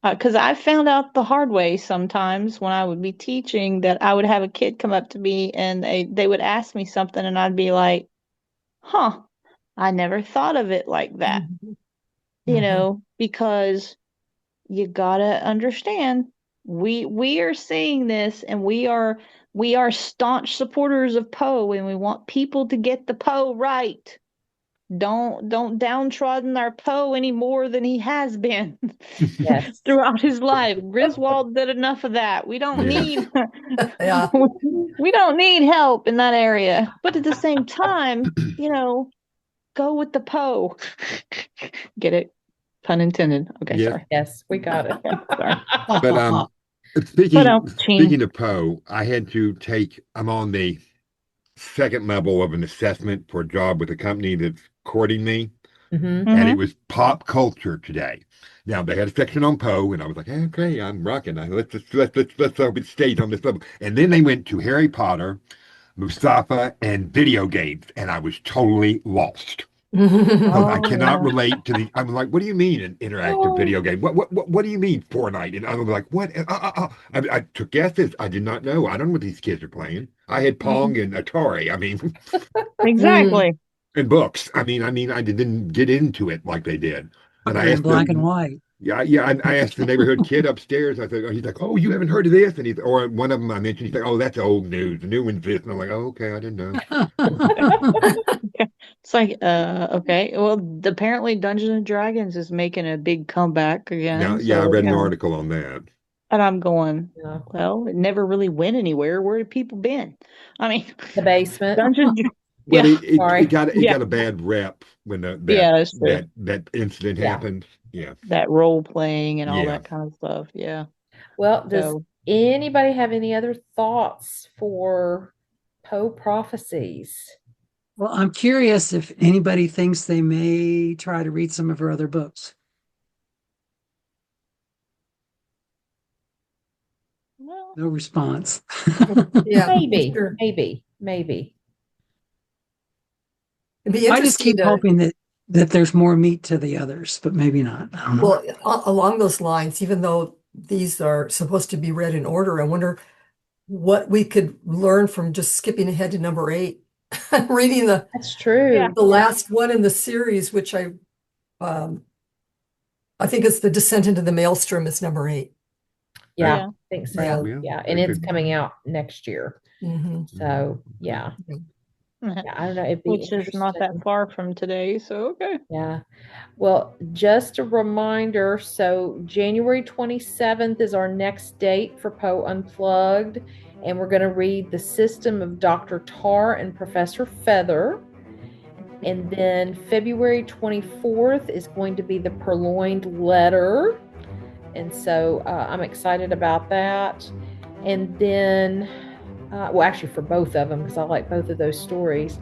because I found out the hard way sometimes when I would be teaching that I would have a kid come up to me and they would ask me something and I'd be like, huh, I never thought of it like that, because you gotta understand we are seeing this and we are staunch supporters of Poe and we want people to get the Poe right. Don't downtrodden our Poe any more than he has been Yes. throughout his life. Griswold did enough of that. We don't Yes. need Yeah. we don't need help in that area. But at the same time, go with the Poe. Get it? Pun intended. Okay, Yes. sorry. Yes, we got it. Sorry. But But speaking Gene. speaking of Poe, I had to take. I'm on the second level of an assessment for a job with a company that's courting me, Mhm. and it Mhm. was pop culture today. Now they had a section on Poe, and I was like, okay, I'm rocking. Let's hope it stays on this level. And then they went to Harry Potter, Mustafa, and video games, and I was totally lost. Because I cannot Oh, relate to the. I'm like, what do you mean an interactive Oh. video game? What do you mean Fortnite? And I'm like, what? I took guesses. I did not know. I don't know what these kids are playing. I had Pong and Atari. I mean, exactly. and books. I didn't get into it like they did. And I They're in asked black and them. white. Yeah, yeah. I asked the neighborhood kid upstairs. I said, he's like, oh, you haven't heard of this? And or one of them I mentioned. He's like, oh, that's old news. The new one's this. And I'm like, oh, okay, I didn't know. It's like, okay. Well, apparently Dungeons and Dragons is making a big comeback Now, again. yeah, I So, read an article on that. and I'm going, Yeah. well, it never really went anywhere. Where have people been? I mean, The basement. Dungeons. Well, Yeah. Sorry. it Yeah. got a bad rep when Yeah, that's true. that incident Yeah. happened. Yeah. That role playing and all Yeah. that kind of stuff. Yeah. Well, does So, anybody have any other thoughts for Poe Prophecies? Well, I'm curious if anybody thinks they may try to read some of her other books. well, No response. Yeah. Maybe, Sure. maybe. It'd be I just interesting keep to, hoping that there's more meat to the others, but maybe not. I don't know. well, along those lines, even though these are supposed to be read in order, I wonder what we could learn from just skipping ahead to number 8, reading That's true. Yeah. the last one in the series, which I think it's The Descent into the Maelstrom is number 8. Yeah, Yeah. I think Yeah. so. Yeah, Yeah, that and it's could- coming out next year. Mhm. So, yeah. Yeah, I don't know. It'd be which is not that interesting. far from today. So, okay. Yeah. Well, just a reminder, so January 27th is our next date for Poe Unplugged, and we're going to read The System of Dr. Tar and Professor Feather. And then February 24th is going to be The Purloined Letter. And so I'm excited about that. And then, well, actually for both of them, because I like both of those stories.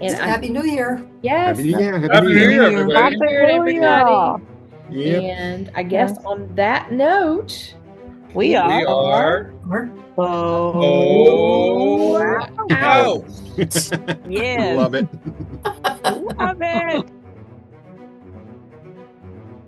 And Happy New Year. yes, Happy New Year. Happy New Year, everybody. Happy New Year, everybody. Yep. And I guess on that note, We We are. are Oh, out. yes. Love it. Love it.